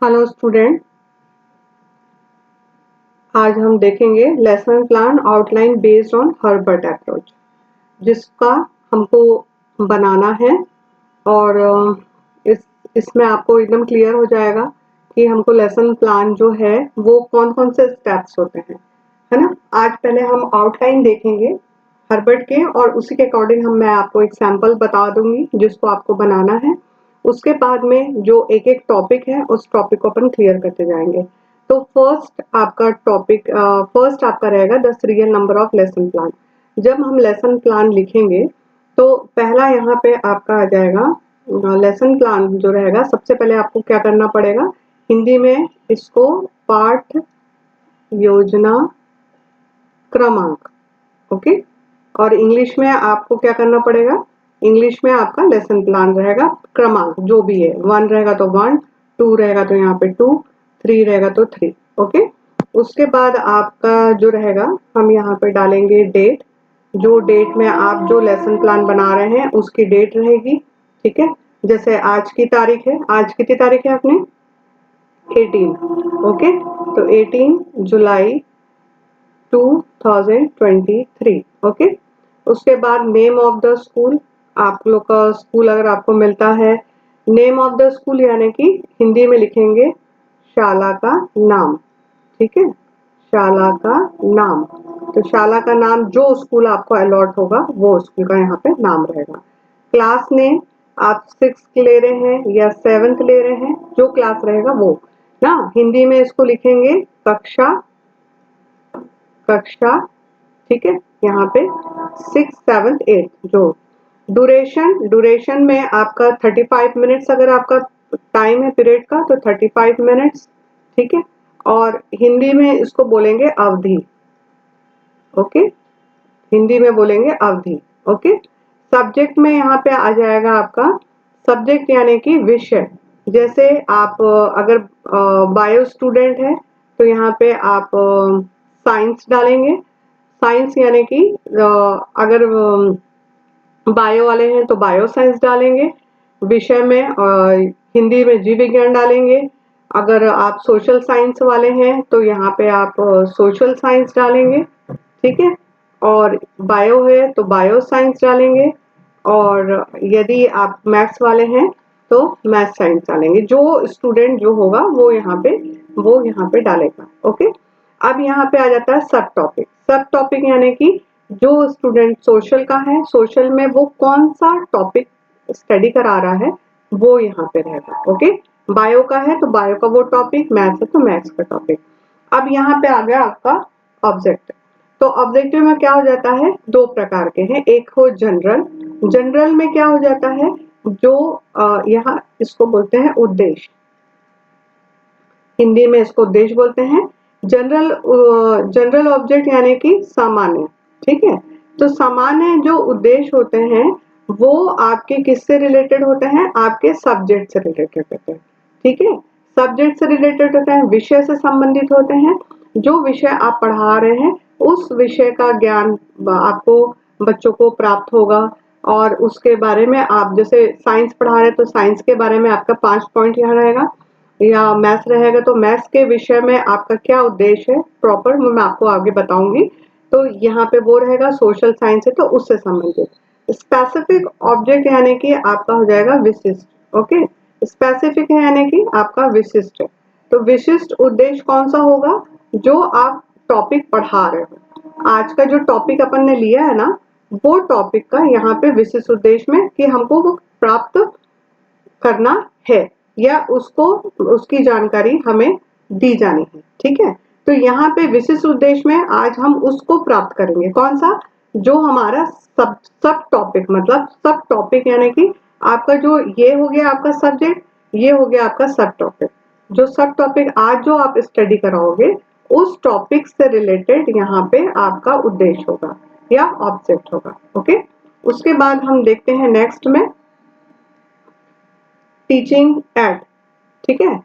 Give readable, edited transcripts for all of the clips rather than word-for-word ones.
Hello student, आज हम देखेंगे lesson plan outline based on Herbert approach, जिसका हमको बनाना है। और इस इसमें आपको एकदम क्लियर हो जाएगा कि हमको लेसन प्लान जो है वो कौन कौन से स्टेप्स होते हैं, है ना। आज पहले हम आउटलाइन देखेंगे हर्बर्ट के, और उसी के अकॉर्डिंग मैं आपको एक सैंपल बता दूंगी जिसको आपको बनाना है। उसके बाद में जो एक एक टॉपिक है उस टॉपिक को अपन क्लियर करते जाएंगे। तो फर्स्ट आपका रहेगा the serial number of lesson plan. जब हम लेसन प्लान लिखेंगे तो पहला यहाँ पे आपका आ जाएगा लेसन प्लान जो रहेगा। सबसे पहले आपको क्या करना पड़ेगा, हिंदी में इसको पाठ योजना क्रमांक, ओके। और इंग्लिश में आपको क्या करना पड़ेगा, इंग्लिश में आपका लेसन प्लान रहेगा क्रमांक जो भी है, 1 रहेगा तो 1, 2 रहेगा तो यहाँ पे 2, 3 रहेगा तो 3, ओके। उसके बाद आपका जो रहेगा, हम यहाँ पे डालेंगे डेट। जो डेट में आप जो लेसन प्लान बना रहे हैं उसकी डेट रहेगी, ठीक है। जैसे आज की तारीख है, आज कितनी तारीख है अपनी 18, ओके। तो 18 जुलाई 2023, ओके। उसके बाद नेम ऑफ द स्कूल, आप लोग का स्कूल अगर आपको मिलता है, नेम ऑफ द स्कूल यानी कि हिंदी में लिखेंगे शाला का नाम, ठीक है, शाला का नाम। तो शाला का नाम जो स्कूल आपको अलॉट होगा वो स्कूल का यहाँ पे नाम रहेगा। क्लास नेम, आप 6th ले रहे हैं या 7th ले रहे हैं, जो क्लास रहेगा वो ना, हिंदी में इसको लिखेंगे कक्षा, कक्षा, ठीक है। यहाँ पे 6, 7, 8 जो ड्यूरेशन, ड्यूरेशन में आपका 35 मिनट्स अगर आपका टाइम है पीरियड का तो 35 मिनट्स, ठीक है। और हिंदी में इसको बोलेंगे अवधि, ओके, हिंदी में बोलेंगे अवधि, ओके। सब्जेक्ट में यहाँ पे आ जाएगा आपका सब्जेक्ट यानी कि विषय। जैसे आप अगर बायो स्टूडेंट है तो यहाँ पे आप साइंस डालेंगे, साइंस यानी कि अगर बायो वाले हैं तो बायो साइंस डालेंगे विषय में, हिंदी में जीव विज्ञान डालेंगे। अगर आप सोशल साइंस वाले हैं तो यहाँ पे आप सोशल साइंस डालेंगे, ठीक है। और बायो है तो बायो साइंस डालेंगे, और यदि आप मैथ्स वाले हैं तो मैथ साइंस डालेंगे। जो स्टूडेंट जो होगा वो यहाँ पे डालेगा, ओके। अब यहाँ पे आ जाता है सब टॉपिक। सब टॉपिक यानी कि जो स्टूडेंट सोशल का है, सोशल में वो कौन सा टॉपिक स्टडी करा रहा है वो यहाँ पे रहेगा, ओके। बायो का है तो बायो का वो टॉपिक, मैथ्स है तो मैथ्स का टॉपिक। अब यहाँ पे आ गया आपका ऑब्जेक्टिव। तो ऑब्जेक्टिव में क्या हो जाता है, दो प्रकार के हैं। एक हो जनरल, जनरल में क्या हो जाता है, जो यहाँ इसको बोलते हैं उद्देश्य, हिंदी में इसको उद्देश्य बोलते हैं। जनरल, जनरल ऑब्जेक्ट यानी कि सामान्य, ठीक है। तो सामान्य जो उद्देश्य होते हैं वो आपके किससे रिलेटेड होते हैं, आपके सब्जेक्ट से रिलेटेड होते हैं, ठीक है। सब्जेक्ट से रिलेटेड होते हैं, विषय से संबंधित होते हैं। जो विषय आप पढ़ा रहे हैं उस विषय का ज्ञान आपको बच्चों को प्राप्त होगा। और उसके बारे में आप जैसे साइंस पढ़ा रहे हैं तो साइंस के बारे में आपका 5 पॉइंट यहाँ रहेगा, या मैथ्स रहेगा तो मैथ्स के विषय में आपका क्या उद्देश्य है प्रॉपर मैं आपको आगे बताऊंगी। तो यहाँ पे वो रहेगा सोशल साइंस है तो उससे संबंधित। स्पेसिफिक ऑब्जेक्ट यानी कि आपका हो जाएगा विशिष्ट, ओके। स्पेसिफिक है यानी कि आपका विशिष्ट है। तो विशिष्ट उद्देश्य कौन सा होगा, जो आप टॉपिक पढ़ा रहे हो। आज का जो टॉपिक अपन ने लिया है ना, वो टॉपिक का यहाँ पे विशिष्ट उद्देश्य में कि हमको वो प्राप्त करना है, या उसको उसकी जानकारी हमें दी जानी है, ठीक है। तो यहाँ पे विशिष्ट उद्देश्य में आज हम उसको प्राप्त करेंगे, कौन सा, जो हमारा सब सब टॉपिक, मतलब सब टॉपिक यानी कि आपका जो ये हो गया आपका सब्जेक्ट, ये हो गया आपका सब टॉपिक। जो सब टॉपिक आज जो आप स्टडी कराओगे उस टॉपिक से रिलेटेड यहाँ पे आपका उद्देश्य होगा या ऑब्जेक्ट होगा, ओके। उसके बाद हम देखते हैं नेक्स्ट में टीचिंग एड, ठीक है।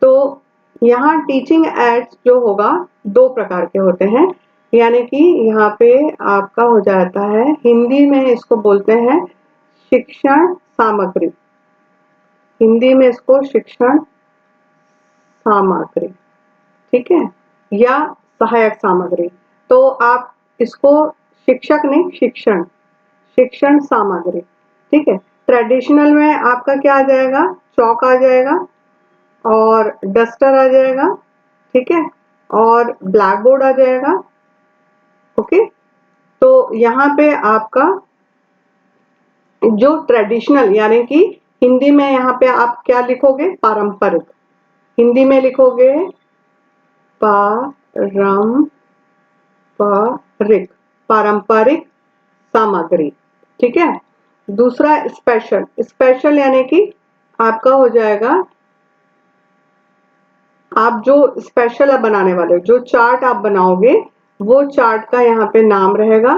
तो यहाँ टीचिंग एड्स जो होगा दो प्रकार के होते हैं, यानी कि यहाँ पे आपका हो जाता है, हिंदी में इसको बोलते हैं शिक्षण सामग्री, हिंदी में इसको शिक्षण सामग्री, ठीक है, या सहायक सामग्री। तो आप इसको शिक्षक नहीं, शिक्षण, शिक्षण सामग्री, ठीक है। ट्रेडिशनल में आपका क्या आ जाएगा, चौक आ जाएगा और डस्टर आ जाएगा, ठीक है, और ब्लैक बोर्ड आ जाएगा। ओके, तो यहाँ पे आपका जो ट्रेडिशनल यानी कि हिंदी में यहाँ पे आप क्या लिखोगे, पारंपरिक, हिंदी में लिखोगे पारंपरिक, पारंपरिक सामग्री, ठीक है। दूसरा स्पेशल, स्पेशल यानी कि आपका हो जाएगा, आप जो स्पेशल आप बनाने वाले हो, जो चार्ट आप बनाओगे वो चार्ट का यहाँ पे नाम रहेगा,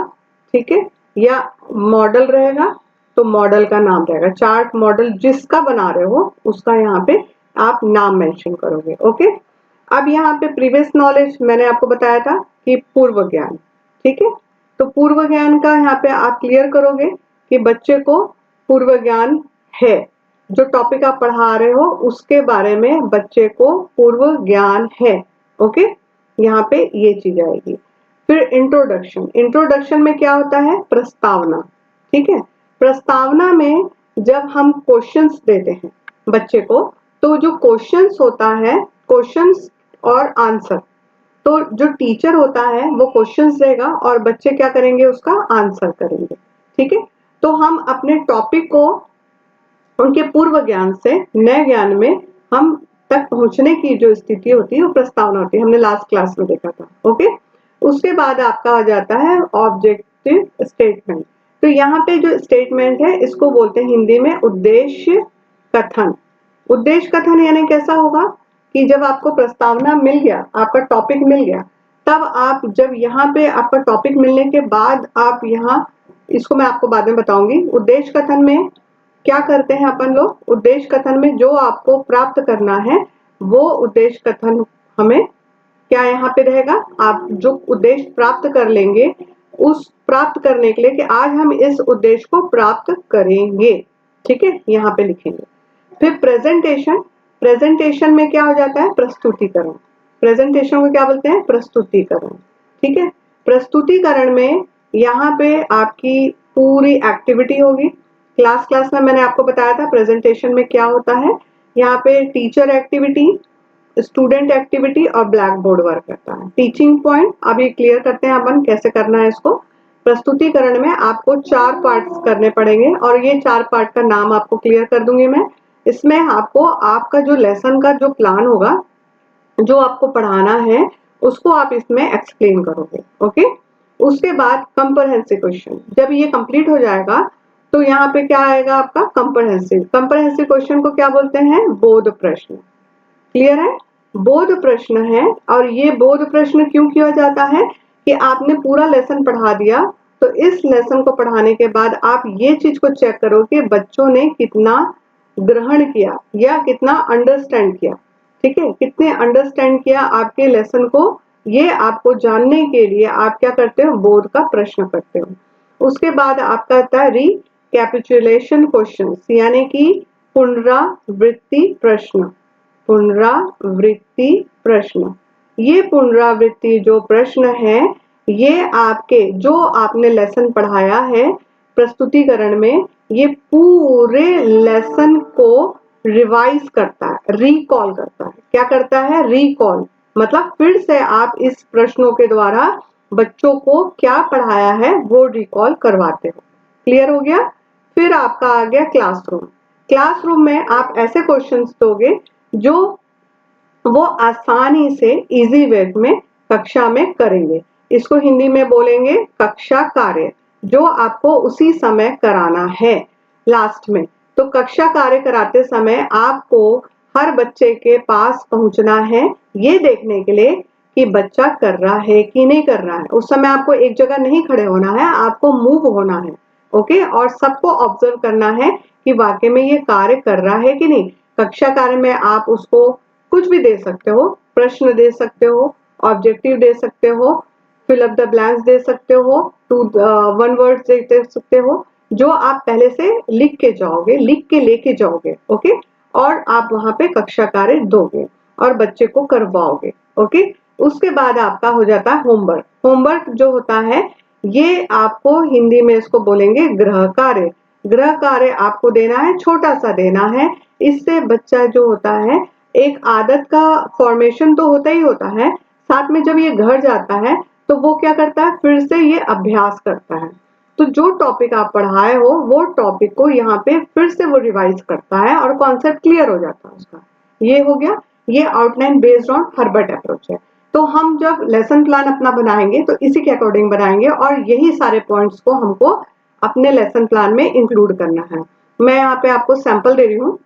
ठीक है, या मॉडल रहेगा तो मॉडल का नाम रहेगा। चार्ट मॉडल जिसका बना रहे हो उसका यहाँ पे आप नाम मेंशन करोगे। ओके, अब यहाँ पे प्रीवियस नॉलेज मैंने आपको बताया था कि पूर्व ज्ञान, ठीक है, तो पूर्व ज्ञान का यहाँ पे आप क्लियर करोगे कि बच्चे को पूर्व ज्ञान है, जो टॉपिक आप पढ़ा रहे हो उसके बारे में बच्चे को पूर्व ज्ञान है। ओके, यहाँ पे ये चीज आएगी। फिर इंट्रोडक्शन, इंट्रोडक्शन में क्या होता है, प्रस्तावना, ठीक है। प्रस्तावना में जब हम क्वेश्चंस देते हैं बच्चे को, तो जो क्वेश्चंस होता है, क्वेश्चंस और आंसर, तो जो टीचर होता है वो क्वेश्चंस देगा और बच्चे क्या करेंगे, उसका आंसर करेंगे, ठीक है। तो हम अपने टॉपिक को उनके पूर्व ज्ञान से नए ज्ञान में हम तक पहुंचने की जो स्थिति होती है वो प्रस्तावना होती है, हमने लास्ट क्लास में देखा था। ओके, उसके बाद आपका आ जाता है ऑब्जेक्टिव स्टेटमेंट। तो यहाँ पे जो स्टेटमेंट है इसको बोलते हैं हिंदी में उद्देश्य कथन। उद्देश्य कथन यानी कैसा होगा कि जब आपको प्रस्तावना मिल गया, आपका टॉपिक मिल गया, तब आप जब यहाँ पे आपका टॉपिक मिलने के बाद आप यहाँ, इसको मैं आपको बाद में बताऊंगी, उद्देश्य कथन में क्या करते हैं अपन लोग, उद्देश्य कथन में जो आपको प्राप्त करना है वो उद्देश्य कथन हमें क्या यहाँ पे रहेगा, आप जो उद्देश्य प्राप्त कर लेंगे उस प्राप्त करने के लिए कि आज हम इस उद्देश्य को प्राप्त करेंगे, ठीक है, यहाँ पे लिखेंगे। फिर प्रेजेंटेशन, प्रेजेंटेशन में क्या हो जाता है, प्रस्तुतिकरण, प्रेजेंटेशन को क्या बोलते हैं, प्रस्तुतिकरण, ठीक है। प्रस्तुतिकरण में यहाँ पे आपकी पूरी एक्टिविटी होगी। क्लास में मैंने आपको बताया था प्रेजेंटेशन में क्या होता है, यहाँ पे टीचर एक्टिविटी, स्टूडेंट एक्टिविटी और ब्लैक बोर्ड वर्क करता है। टीचिंग पॉइंट अभी क्लियर करते हैं अपन कैसे करना है इसको। प्रस्तुतिकरण में आपको 4 पार्ट्स करने पड़ेंगे और ये 4 पार्ट का नाम आपको क्लियर कर दूंगी मैं। इसमें आपको आपका जो लेसन का जो प्लान होगा, जो आपको पढ़ाना है उसको आप इसमें एक्सप्लेन करोगे। ओके, उसके बाद कंप्रहेंसिव क्वेश्चन, जब ये कंप्लीट हो जाएगा तो यहाँ पे क्या आएगा आपका कंप्रहेंसिव। कंप्रहेंसिव क्वेश्चन को क्या बोलते हैं, बोध प्रश्न। क्लियर है, बोध प्रश्न है। और ये बोध प्रश्न क्यों किया जाता है कि आपने पूरा लेसन पढ़ा दिया, तो इस लेसन को पढ़ाने के बाद आप ये चीज को चेक करो कि बच्चों ने कितना ग्रहण किया या कितना अंडरस्टैंड किया, ठीक है, कितने अंडरस्टैंड किया आपके लेसन को, ये आपको जानने के लिए आप क्या करते हो, बोध का प्रश्न करते हो। उसके बाद आपका आता है रिकैपिचुलेशन क्वेश्चन, यानी कि पुनरावृत्ति प्रश्न, पुनरावृत्ति प्रश्न। ये पुनरावृत्ति जो प्रश्न है ये आपके जो आपने लेसन पढ़ाया है प्रस्तुतिकरण में, ये पूरे लेसन को रिवाइज करता है, रिकॉल करता है। क्या करता है, रिकॉल, मतलब फिर से आप इस प्रश्नों के द्वारा बच्चों को क्या पढ़ाया है वो रिकॉल करवाते हो। क्लियर हो गया। फिर आपका आ गया क्लासरूम। क्लासरूम में आप ऐसे क्वेश्चंस दोगे जो वो आसानी से इजी वे में कक्षा में करेंगे। इसको हिंदी में बोलेंगे कक्षा कार्य, जो आपको उसी समय कराना है लास्ट में। तो कक्षा कार्य कराते समय आपको हर बच्चे के पास पहुंचना है ये देखने के लिए कि बच्चा कर रहा है कि नहीं कर रहा है। उस समय आपको एक जगह नहीं खड़े होना है, आपको मूव होना है। ओके, और सबको ऑब्जर्व करना है कि वाकई में ये कार्य कर रहा है कि नहीं। कक्षा कार्य में आप उसको कुछ भी दे सकते हो, प्रश्न दे सकते हो, ऑब्जेक्टिव दे सकते हो, फिल अप द ब्लैंक्स दे सकते हो, 1 वर्ड दे सकते हो, जो आप पहले से लिख के जाओगे, लिख के लेके जाओगे। ओके, और आप वहां पे कक्षा कार्य दोगे और बच्चे को करवाओगे। ओके, उसके बाद आपका हो जाता है होमवर्क। होमवर्क जो होता है ये आपको हिंदी में इसको बोलेंगे गृह कार्य। गृह कार्य आपको देना है, छोटा सा देना है। इससे बच्चा जो होता है एक आदत का फॉर्मेशन तो होता ही होता है, साथ में जब ये घर जाता है तो वो क्या करता है, फिर से ये अभ्यास करता है। तो जो टॉपिक आप पढ़ाए हो वो टॉपिक को यहाँ पे फिर से वो रिवाइज करता है और कॉन्सेप्ट क्लियर हो जाता है उसका। ये हो गया, ये outline based on Herbert approach है। तो हम जब लेसन प्लान अपना बनाएंगे तो इसी के अकॉर्डिंग बनाएंगे और यही सारे पॉइंट्स को हमको अपने लेसन प्लान में इंक्लूड करना है। मैं यहाँ पे आपको सैंपल दे रही हूँ,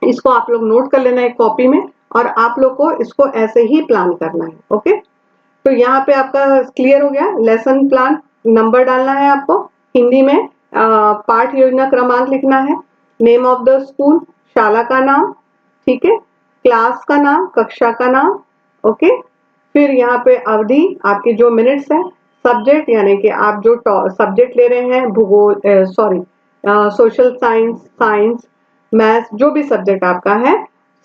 इसको आप लोग नोट कर लेना एक कॉपी में और आप लोग को इसको ऐसे ही प्लान करना है। ओके, तो यहाँ पे आपका क्लियर हो गया। लेसन प्लान नंबर डालना है आपको, हिंदी में पाठ योजना क्रमांक लिखना है, नेम ऑफ द स्कूल, शाला का नाम, ठीक है, क्लास का नाम, कक्षा का नाम। ओके, फिर यहाँ पे अवधि आपकी जो मिनट्स है, सब्जेक्ट यानी कि आप जो सब्जेक्ट ले रहे हैं, भूगोल sorry social science, science, maths, जो भी सब्जेक्ट आपका है,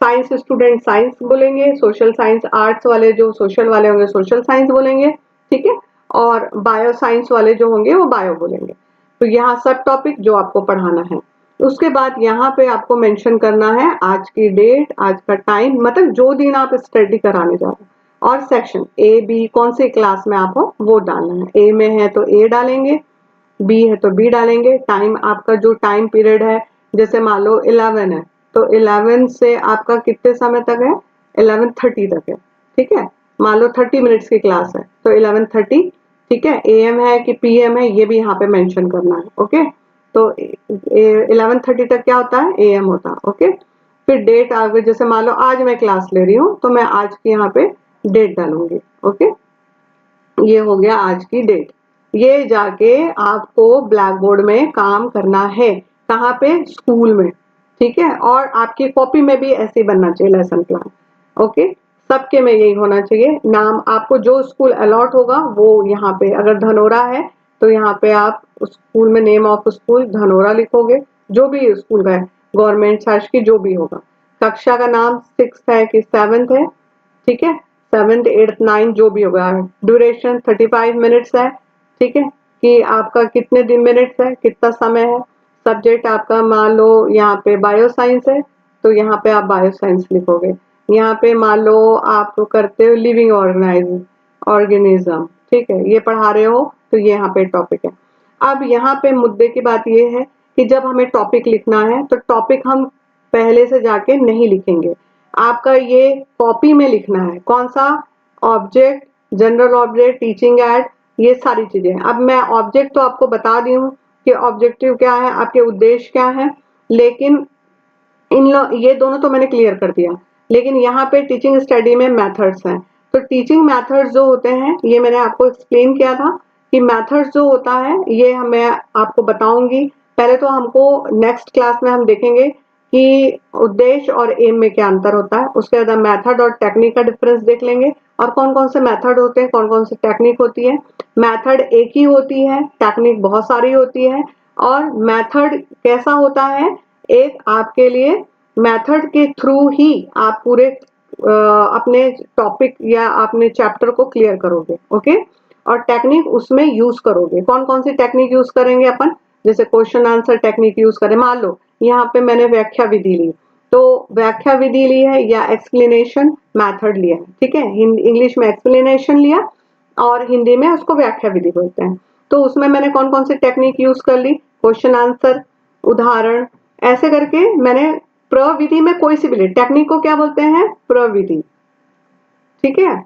साइंस स्टूडेंट साइंस बोलेंगे, सोशल साइंस आर्ट्स वाले जो सोशल वाले होंगे सोशल साइंस बोलेंगे, ठीक है, और बायो साइंस वाले जो होंगे वो बायो बोलेंगे। तो यहाँ सब टॉपिक जो आपको पढ़ाना है। उसके बाद यहाँ पे आपको मेंशन करना है आज की डेट, आज का टाइम, मतलब जो दिन आप स्टडी कराने जा रहे हो, और सेक्शन ए बी कौन सी क्लास में आप हो वो डालना है। ए में है तो ए डालेंगे, बी है तो बी डालेंगे। टाइम आपका जो टाइम पीरियड है, जैसे मान लो 11 है तो 11 से आपका कितने समय तक है, 11:30 तक है, ठीक है। मान लो 30 मिनट्स की क्लास है तो 11:30, ठीक है। एएम है कि पीएम है ये भी यहाँ पे मेंशन करना है। ओके, तो 11:30 तक क्या होता है, एएम होता है। ओके, फिर डेट आगे, जैसे मान लो आज मैं क्लास ले रही हूँ तो मैं आज की यहाँ पे डेट डालूंगी। ओके, ये हो गया आज की डेट। ये जाके आपको ब्लैक बोर्ड में काम करना है, कहाँ पे, स्कूल में, ठीक है। और आपकी कॉपी में भी ऐसे ही बनना चाहिए लेसन प्लान। ओके, सबके में यही होना चाहिए। नाम आपको जो स्कूल अलॉट होगा वो यहाँ पे, अगर धनोरा है तो यहाँ पे आप उस स्कूल में नेम ऑफ स्कूल धनोरा लिखोगे, जो भी स्कूल का है, गवर्नमेंट शासकीय जो भी होगा। कक्षा का नाम 6th है कि 7th है, ठीक है, 7th 8th 9th जो भी होगा। ड्यूरेशन 35 मिनट्स है, ठीक है, कि आपका कितने दिन मिनट्स है, कितना समय है। सब्जेक्ट आपका मान लो यहाँ पे बायो साइंस है तो यहाँ पे आप बायो साइंस लिखोगे। यहाँ पे मान लो आप करते हो लिविंग ऑर्गेनिज्म, ठीक है, ये पढ़ा रहे हो तो ये यहाँ पे टॉपिक है। अब यहाँ पे मुद्दे की बात ये है कि जब हमें टॉपिक लिखना है तो टॉपिक हम पहले से जाके नहीं लिखेंगे, आपका ये कॉपी में लिखना है। कौन सा, object, general object, teaching add, ये सारी चीजें। अब मैं ऑब्जेक्ट तो आपको बता दी हूँ कि ऑब्जेक्टिव क्या है, आपके उद्देश्य क्या है, लेकिन ये दोनों तो मैंने क्लियर कर दिया। लेकिन यहाँ पे टीचिंग स्टडी में मेथड्स हैं, तो टीचिंग मेथड्स जो होते हैं ये मैंने आपको एक्सप्लेन किया था कि मेथड्स जो होता है ये मैं आपको बताऊंगी। पहले तो हमको नेक्स्ट क्लास में हम देखेंगे कि उद्देश्य और एम में क्या अंतर होता है, उसके बाद मेथड और टेक्निक का डिफरेंस देख लेंगे और कौन कौन से मेथड होते हैं, कौन कौन से टेक्निक होती है। मेथड एक ही होती है, टेक्निक बहुत सारी होती है। और मेथड कैसा होता है, एक आपके लिए मेथड के थ्रू ही आप पूरे अपने टॉपिक या अपने चैप्टर को क्लियर करोगे। ओके, और टेक्निक उसमें यूज करोगे। कौन कौन सी टेक्निक यूज करेंगे अपन, जैसे क्वेश्चन आंसर टेक्निक यूज करें। मान लो यहाँ पे मैंने व्याख्या विधि ली तो व्याख्या विधि ली है या एक्सप्लेनेशन मेथड लिया है, ठीक है। इंग्लिश में एक्सप्लेनेशन लिया और हिंदी में उसको व्याख्या विधि बोलते हैं। तो उसमें मैंने कौन कौन सी टेक्निक यूज कर ली, क्वेश्चन आंसर, उदाहरण, ऐसे करके मैंने प्रविधि में कोई सी भी ली। टेक्निक को क्या बोलते हैं, प्रविधि, ठीक है,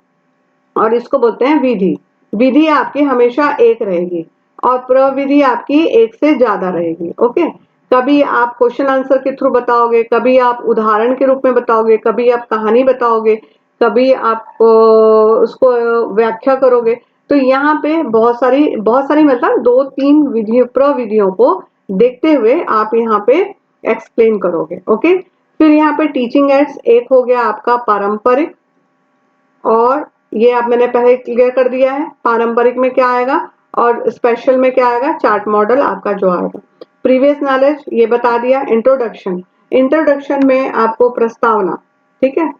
और इसको बोलते हैं विधि। विधि आपकी हमेशा एक रहेगी और प्रविधि आपकी एक से ज्यादा रहेगी। ओके, कभी आप क्वेश्चन आंसर के थ्रू बताओगे, कभी आप उदाहरण के रूप में बताओगे, कभी आप कहानी बताओगे, कभी आप उसको व्याख्या करोगे। तो यहाँ पे बहुत सारी मतलब 2-3 विधियों, प्रविधियों को देखते हुए आप यहाँ पे एक्सप्लेन करोगे। ओके, फिर यहाँ पे टीचिंग एड्स एक हो गया आपका पारंपरिक, और ये आप मैंने पहले क्लियर कर दिया है। पारंपरिक में क्या आएगा और स्पेशल में क्या आएगा, चार्ट मॉडल आपका जो आएगा। प्रीवियस नॉलेज ये बता दिया। इंट्रोडक्शन, इंट्रोडक्शन में आपको प्रस्तावना, ठीक है,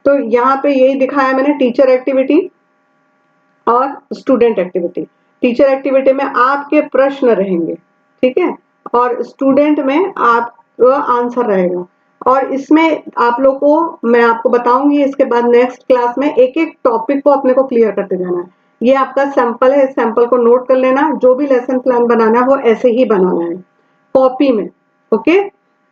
तो यहाँ पे यही दिखाया मैंने, टीचर एक्टिविटी और स्टूडेंट एक्टिविटी। टीचर एक्टिविटी में आपके प्रश्न रहेंगे, ठीक है, और स्टूडेंट में आपका आंसर रहेगा। और इसमें आप लोग को मैं आपको बताऊंगी इसके बाद नेक्स्ट क्लास में, एक एक टॉपिक को अपने को क्लियर करते जाना है। ये आपका सैंपल है, इस सैंपल को नोट कर लेना। जो भी लेसन प्लान बनाना है वो ऐसे ही बनाना है कॉपी में, ओके,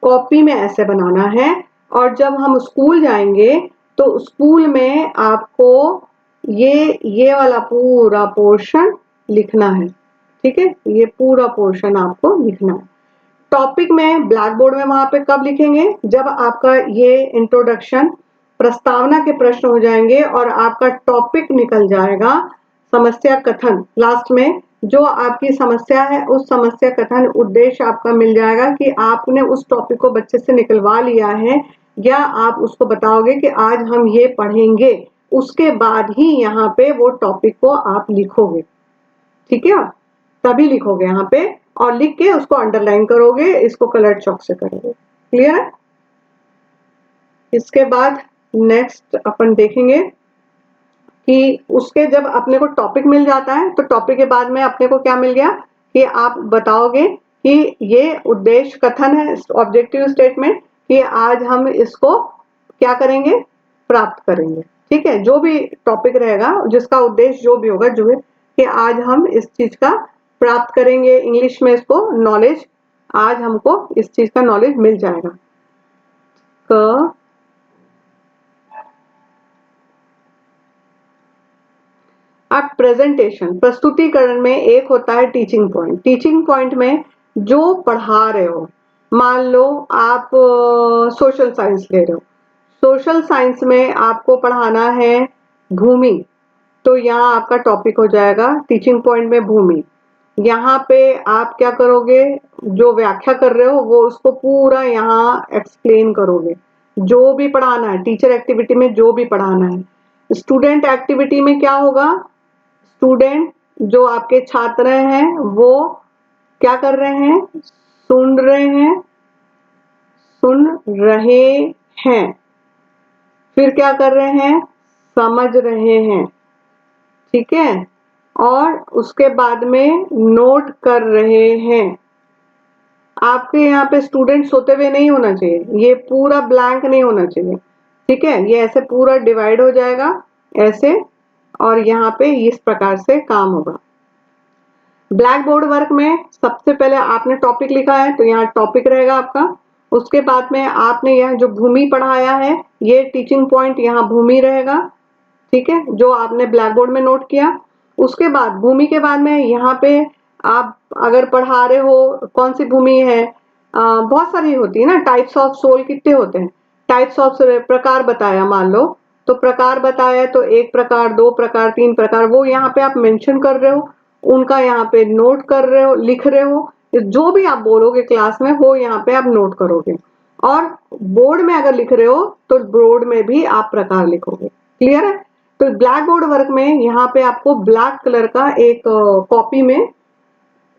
कॉपी में ऐसे बनाना है। और जब हम स्कूल जाएंगे तो स्कूल में आपको ये वाला पूरा पोर्शन लिखना है, ठीक है, ये पूरा पोर्शन आपको लिखना है। टॉपिक में ब्लैक बोर्ड में वहां पे कब लिखेंगे, जब आपका ये इंट्रोडक्शन प्रस्तावना के प्रश्न हो जाएंगे और आपका टॉपिक निकल जाएगा समस्या कथन। लास्ट में जो आपकी समस्या है उस समस्या कथन उद्देश्य आपका मिल जाएगा कि आपने उस टॉपिक को बच्चे से निकलवा लिया है, या आप उसको बताओगे कि आज हम ये पढ़ेंगे, उसके बाद ही यहाँ पे वो टॉपिक को आप लिखोगे, ठीक है, तभी लिखोगे यहाँ पे, और लिख के उसको अंडरलाइन करोगे, इसको कलर चॉक से करोगे। क्लियर है? इसके बाद नेक्स्ट अपन देखेंगे कि उसके जब अपने को टॉपिक मिल जाता है तो टॉपिक के बाद में अपने को क्या मिल गया कि आप बताओगे कि ये उद्देश्य कथन है, ऑब्जेक्टिव स्टेटमेंट, कि आज हम इसको क्या करेंगे, प्राप्त करेंगे, ठीक है। जो भी टॉपिक रहेगा जिसका उद्देश्य जो भी होगा, जो है कि आज हम इस चीज का प्राप्त करेंगे, इंग्लिश में इसको नॉलेज, आज हमको इस चीज का नॉलेज मिल जाएगा। अब प्रेजेंटेशन, प्रस्तुतिकरण में एक होता है टीचिंग पॉइंट। टीचिंग पॉइंट में जो पढ़ा रहे हो, मान लो आप सोशल साइंस ले रहे हो, सोशल साइंस में आपको पढ़ाना है भूमि, तो यहाँ आपका टॉपिक हो जाएगा टीचिंग पॉइंट में भूमि। यहाँ पे आप क्या करोगे, जो व्याख्या कर रहे हो वो उसको पूरा यहाँ एक्सप्लेन करोगे, जो भी पढ़ाना है टीचर एक्टिविटी में, जो भी पढ़ाना है। स्टूडेंट एक्टिविटी में क्या होगा, स्टूडेंट जो आपके छात्र हैं वो क्या कर रहे हैं, सुन रहे हैं, सुन रहे हैं, फिर क्या कर रहे हैं, समझ रहे हैं, ठीक है, और उसके बाद में नोट कर रहे हैं। आपके यहाँ पे स्टूडेंट सोते हुए नहीं होना चाहिए, ये पूरा ब्लैंक नहीं होना चाहिए, ठीक है, ये ऐसे पूरा डिवाइड हो जाएगा ऐसे, और यहाँ पे इस प्रकार से काम होगा। ब्लैक बोर्ड वर्क में सबसे पहले आपने टॉपिक लिखा है तो यहाँ टॉपिक रहेगा आपका, उसके बाद में आपने यह जो भूमि पढ़ाया है ये टीचिंग पॉइंट यहाँ भूमि रहेगा, ठीक है, जो आपने ब्लैक बोर्ड में नोट किया। उसके बाद भूमि के बाद में यहाँ पे आप अगर पढ़ा रहे हो कौन सी भूमि है, बहुत सारी होती है ना, टाइप्स ऑफ सोल कितने होते हैं, टाइप्स ऑफ प्रकार बताया, मान लो तो प्रकार बताया तो एक प्रकार, दो प्रकार, तीन प्रकार, वो यहाँ पे आप मेंशन कर रहे हो, उनका यहाँ पे नोट कर रहे हो, लिख रहे हो, जो भी आप बोलोगे क्लास में वो यहाँ पे आप नोट करोगे। और बोर्ड में अगर लिख रहे हो तो बोर्ड में भी आप प्रकार लिखोगे। क्लियर है? तो ब्लैक बोर्ड वर्क में यहाँ पे आपको ब्लैक कलर का एक कॉपी में,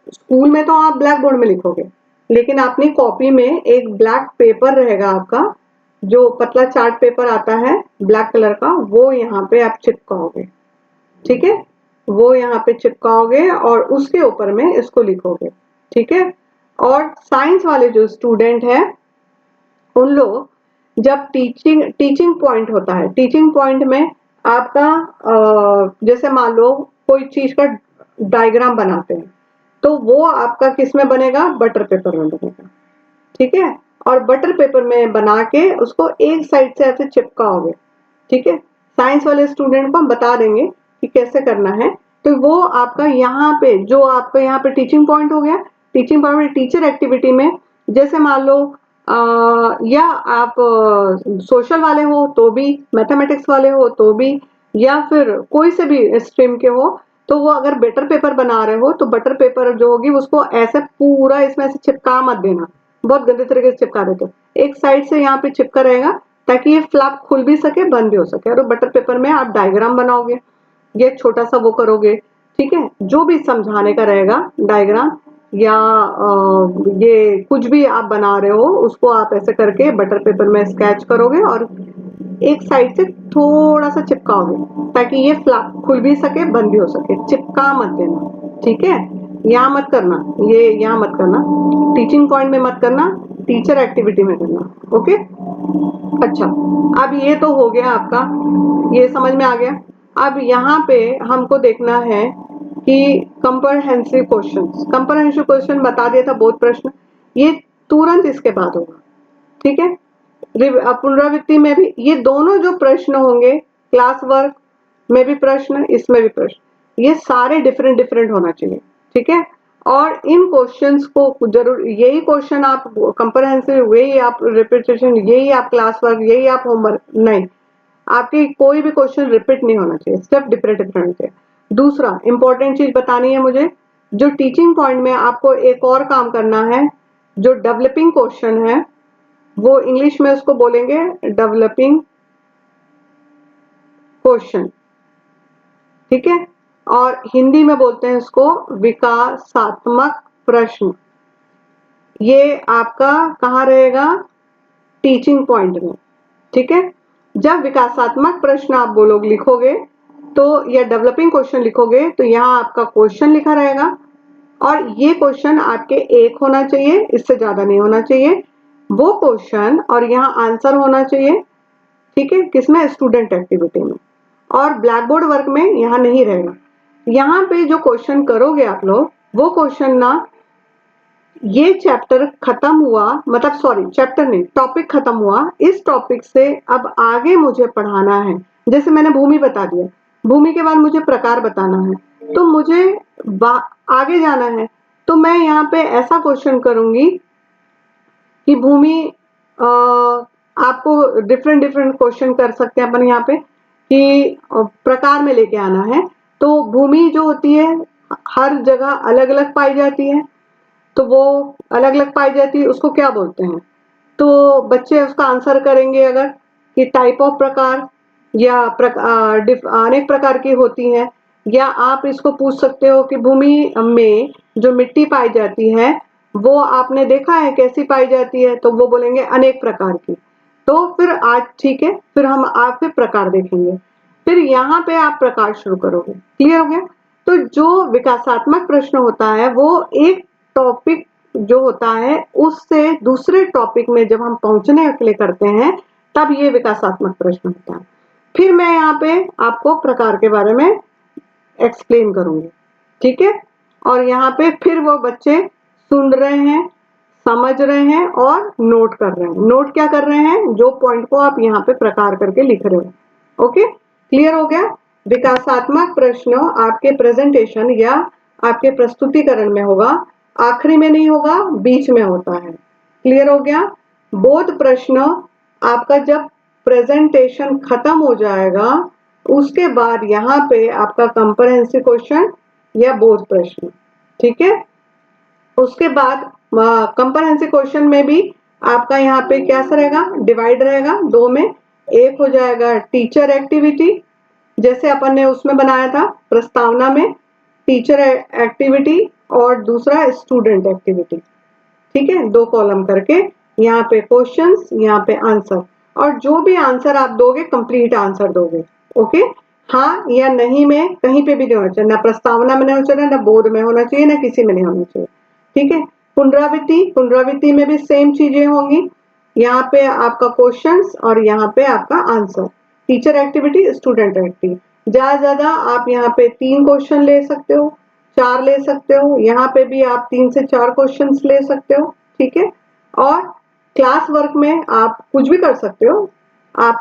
स्कूल में तो आप ब्लैक बोर्ड में लिखोगे, लेकिन अपनी कॉपी में एक ब्लैक पेपर रहेगा आपका, जो पतला चार्ट पेपर आता है ब्लैक कलर का, वो यहाँ पे आप चिपकाओगे, ठीक है, वो यहाँ पे चिपकाओगे और उसके ऊपर में इसको लिखोगे, ठीक है। और साइंस वाले जो स्टूडेंट है उन लोग जब टीचिंग पॉइंट होता है, टीचिंग पॉइंट में आपका जैसे मान लो कोई चीज का डायग्राम बनाते हैं तो वो आपका किस में बनेगा, बटर पेपर में बनेगा, ठीक है, और बटर पेपर में बना के उसको एक साइड से ऐसे चिपकाओगे, ठीक है। साइंस वाले स्टूडेंट को हम बता देंगे कि कैसे करना है। तो वो आपका यहाँ पे जो आपका यहाँ पे टीचिंग पॉइंट हो गया, टीचिंग पॉइंट में टीचर एक्टिविटी में जैसे मान लो या आप सोशल वाले हो तो भी, मैथमेटिक्स वाले हो तो भी, या फिर कोई से भी स्ट्रीम के हो, तो वो अगर बटर पेपर बना रहे हो तो बटर पेपर जो होगी उसको ऐसे पूरा इसमें से चिपका मत देना, बहुत गंदे तरीके से चिपका देते हो, एक साइड से यहाँ पे चिपका रहेगा ताकि ये फ्लैप खुल भी सके बंद भी हो सके। और बटर पेपर में आप डायग्राम बनाओगे, ये छोटा सा वो करोगे, ठीक है, जो भी समझाने का रहेगा डायग्राम या ये कुछ भी आप बना रहे हो उसको आप ऐसे करके बटर पेपर में स्केच करोगे और एक साइड से थोड़ा सा चिपकाओगे ताकि ये खुल भी सके, बंद भी हो सके। चिपका मत देना, ठीक है? यहाँ मत करना, ये यहाँ मत करना, टीचिंग पॉइंट में मत करना, टीचर एक्टिविटी में करना। ओके, अच्छा, अब ये तो हो गया आपका, ये समझ में आ गया। अब यहाँ पे हमको देखना है कि कंप्रहेंसिव क्वेश्चंस। कंप्रहेंसिव क्वेश्चन बता दिया था, बोध प्रश्न, ये तुरंत इसके बाद होगा, ठीक है? पुनरावृत्ति में भी ये दोनों जो प्रश्न होंगे, क्लास वर्क में भी प्रश्न, इसमें भी प्रश्न, ये सारे डिफरेंट डिफरेंट होना चाहिए, ठीक है? और इन क्वेश्चंस को जरूर, यही क्वेश्चन आप कंप्रहेंसिव, यही आप रिपीटेशन, यही आप क्लास वर्क, यही आप होमवर्क, नहीं, आपके कोई भी क्वेश्चन रिपीट नहीं होना चाहिए, स्टेप डिफरेंट डिफरेंट है। दूसरा इंपॉर्टेंट चीज बतानी है मुझे, जो टीचिंग पॉइंट में आपको एक और काम करना है, जो डेवलपिंग क्वेश्चन है, वो इंग्लिश में उसको बोलेंगे डेवलपिंग क्वेश्चन, ठीक है? और हिंदी में बोलते हैं इसको विकासात्मक प्रश्न। ये आपका कहाँ रहेगा? टीचिंग पॉइंट में, ठीक है? जब विकासात्मक प्रश्न आप बोलोगे, लिखोगे तो, या डेवलपिंग क्वेश्चन लिखोगे तो यहाँ आपका क्वेश्चन लिखा रहेगा, और ये क्वेश्चन आपके एक होना चाहिए, इससे ज्यादा नहीं होना चाहिए वो क्वेश्चन, और यहाँ आंसर होना चाहिए, ठीक है? किसमें? स्टूडेंट एक्टिविटी में। और ब्लैक बोर्ड वर्क में यहाँ नहीं रहेगा। यहाँ पे जो क्वेश्चन करोगे आप लोग, वो क्वेश्चन ना, ये चैप्टर खत्म हुआ, मतलब सॉरी चैप्टर नहीं, टॉपिक खत्म हुआ, इस टॉपिक से अब आगे मुझे पढ़ाना है। जैसे मैंने भूमि बता दिया, भूमि के बाद मुझे प्रकार बताना है, तो मुझे आगे जाना है, तो मैं यहाँ पे ऐसा क्वेश्चन करूंगी कि भूमि, आपको डिफरेंट डिफरेंट क्वेश्चन कर सकते हैं अपन यहाँ पे, कि प्रकार में लेके आना है। तो भूमि जो होती है हर जगह अलग अलग पाई जाती है, तो वो अलग अलग पाई जाती है, उसको क्या बोलते हैं? तो बच्चे उसका आंसर करेंगे अगर, कि टाइप ऑफ प्रकार, या अनेक प्रकार की होती हैं, या आप इसको पूछ सकते हो कि भूमि में जो मिट्टी पाई जाती है वो आपने देखा है कैसी पाई जाती है, तो वो बोलेंगे अनेक प्रकार की। तो फिर आज ठीक है, फिर हम आपके प्रकार देखेंगे, फिर यहाँ पे आप प्रकार शुरू करोगे। क्लियर हो गया? तो जो विकासात्मक प्रश्न होता है वो एक टॉपिक जो होता है उससे दूसरे टॉपिक में जब हम पहुंचने के लिए करते हैं, तब ये विकासात्मक प्रश्न होता है। फिर मैं यहाँ पे आपको प्रकार के बारे में एक्सप्लेन करूंगी, ठीक है? और यहाँ पे फिर वो बच्चे सुन रहे हैं, समझ रहे हैं और नोट कर रहे हैं। नोट क्या कर रहे हैं? जो पॉइंट को आप यहाँ पे प्रकार करके लिख रहे हो। ओके, क्लियर हो गया? विकासात्मक प्रश्न आपके प्रेजेंटेशन या आपके प्रस्तुतिकरण में होगा, आखिरी में नहीं होगा, बीच में होता है। क्लियर हो गया? बोध प्रश्न आपका जब प्रेजेंटेशन खत्म हो जाएगा, उसके बाद यहाँ पे आपका कंप्रहेंसिव क्वेश्चन या बोध प्रश्न, ठीक है? उसके बाद कंप्रहेंसिव क्वेश्चन में भी आपका यहाँ पे क्या रहेगा? डिवाइड रहेगा दो में। एक हो जाएगा टीचर एक्टिविटी, जैसे अपन ने उसमें बनाया था प्रस्तावना में, टीचर एक्टिविटी, और दूसरा स्टूडेंट एक्टिविटी, ठीक है? दो कॉलम करके, यहाँ पे क्वेश्चंस, यहाँ पे आंसर, और जो भी आंसर आप दोगे कंप्लीट आंसर दोगे। ओके, हाँ या नहीं में कहीं पे भी नहीं होना चाहिए, ना प्रस्तावना में नहीं होना चाहिए, ना बोध में होना चाहिए, ना किसी में नहीं होना चाहिए, ठीक है? पुनरावृत्ति, पुनरावृत्ति में भी सेम चीजें होंगी, यहाँ पे आपका क्वेश्चंस और यहाँ पे आपका answer, teacher activity, student activity. ज्यादा आप यहाँ पे 3 क्वेश्चन ले सकते हो, 4 ले सकते हो, यहाँ पे भी आप 3 से 4 क्वेश्चन ले सकते हो, ठीक है? और क्लास वर्क में आप कुछ भी कर सकते हो, आप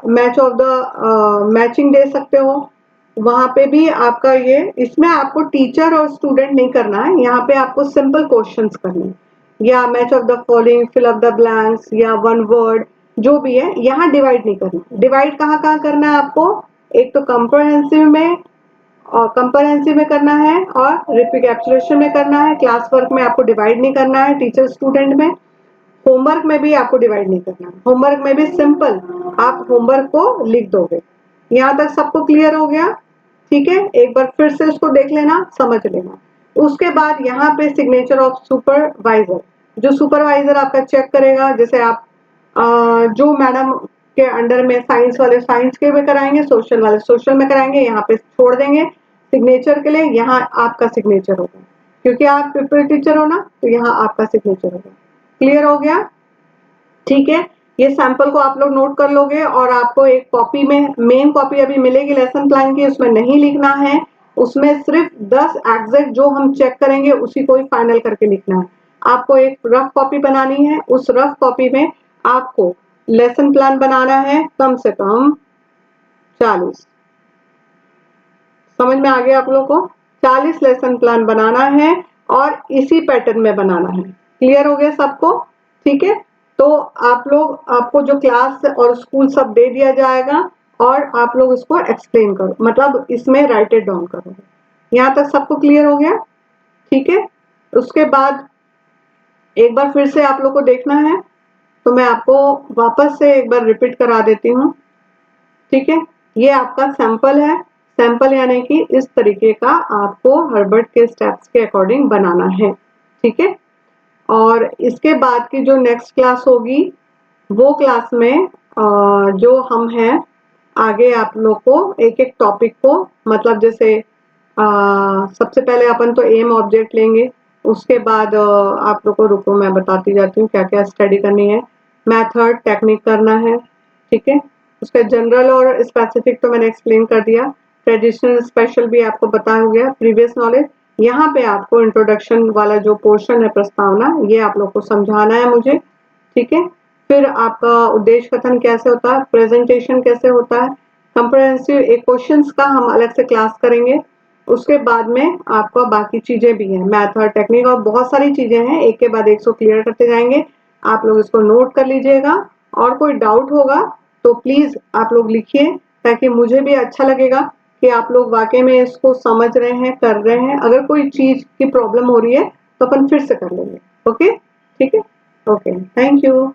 मैच ऑफ द मैचिंग दे सकते हो, वहां पे भी आपका ये, इसमें आपको टीचर और स्टूडेंट नहीं करना है, यहाँ पे आपको सिंपल क्वेश्चंस करने, या match of the following, fill up the blanks, या वन वर्ड, जो भी है, यहाँ डिवाइड नहीं करना। डिवाइड कहाँ कहाँ करना है आपको? एक तो कंप्रहेंसिव में, और कंप्रहेंसिव में करना है, और रिकैप्चुलेशन में करना है। क्लास वर्क में आपको डिवाइड नहीं करना है, टीचर स्टूडेंट में। होमवर्क में भी आपको डिवाइड नहीं करना है, होमवर्क में भी सिंपल आप होमवर्क को लिख दोगे। यहाँ तक सबको क्लियर हो गया? ठीक है, एक बार फिर से उसको देख लेना, समझ लेना। उसके बाद यहाँ पे सिग्नेचर ऑफ सुपरवाइजर, जो सुपरवाइजर आपका चेक करेगा, जैसे आप जो मैडम के अंडर में साइंस वाले साइंस के में कराएंगे, सोशल वाले सोशल में कराएंगे, यहाँ पे छोड़ देंगे सिग्नेचर के लिए, यहाँ आपका सिग्नेचर होगा क्योंकि आप प्रिपेयर टीचर हो ना, तो यहाँ आपका सिग्नेचर होगा। क्लियर हो गया? ठीक है, ये सैंपल को आप लोग नोट कर लोगे और आपको एक कॉपी में, मेन कॉपी अभी मिलेगी लेसन प्लान की, उसमें नहीं लिखना है, उसमें सिर्फ 10 एग्जैक्ट जो हम चेक करेंगे उसी को ही फाइनल करके लिखना है। आपको एक रफ कॉपी बनानी है, उस रफ कॉपी में आपको लेसन प्लान बनाना है कम से कम 40। समझ में आ गया आप लोगों को? 40 लेसन प्लान बनाना है और इसी पैटर्न में बनाना है। क्लियर हो गया सबको? ठीक है, तो आप लोग, आपको जो क्लास और स्कूल सब दे दिया जाएगा और आप लोग इसको एक्सप्लेन करो, मतलब इसमें राइट इट डाउन करो। यहाँ तक सबको क्लियर हो गया? ठीक है, उसके बाद एक बार फिर से आप लोग को देखना है तो मैं आपको वापस से एक बार रिपीट करा देती हूँ। ठीक है, ये आपका सैंपल है, सैंपल यानी कि इस तरीके का आपको हर्बर्ट के स्टेप्स के अकॉर्डिंग बनाना है। ठीक है, और इसके बाद की जो नेक्स्ट क्लास होगी वो क्लास में जो हम हैं आगे आप लोग को एक एक टॉपिक को, मतलब जैसे सबसे पहले अपन तो एम ऑब्जेक्ट लेंगे, उसके बाद आप लोग को रुको मैं बताती जाती हूँ क्या क्या स्टडी करनी है। मेथड, टेक्निक करना है। ठीक है, उसका जनरल और स्पेसिफिक तो मैंने एक्सप्लेन कर दिया, ट्रेडिशनल स्पेशल भी आपको पता हो गया, प्रीवियस नॉलेज। यहाँ पे आपको इंट्रोडक्शन वाला जो पोर्शन है प्रस्तावना, ये आप लोग को समझाना है मुझे। ठीक है, फिर आपका उद्देश्य कथन कैसे होता है, प्रेजेंटेशन कैसे होता है, कंप्रहेंसिव एक क्वेश्चंस का हम अलग से क्लास करेंगे। उसके बाद में आपका बाकी चीजें भी हैं, मेथड, टेक्निक और बहुत सारी चीजें हैं, एक के बाद एक सो क्लियर करते जाएंगे। आप लोग इसको नोट कर लीजिएगा और कोई डाउट होगा तो प्लीज आप लोग लिखिए, ताकि मुझे भी अच्छा लगेगा कि आप लोग वाकई में इसको समझ रहे हैं, कर रहे हैं। अगर कोई चीज की प्रॉब्लम हो रही है तो अपन फिर से कर लेंगे। ओके, ठीक है, ओके, थैंक यू।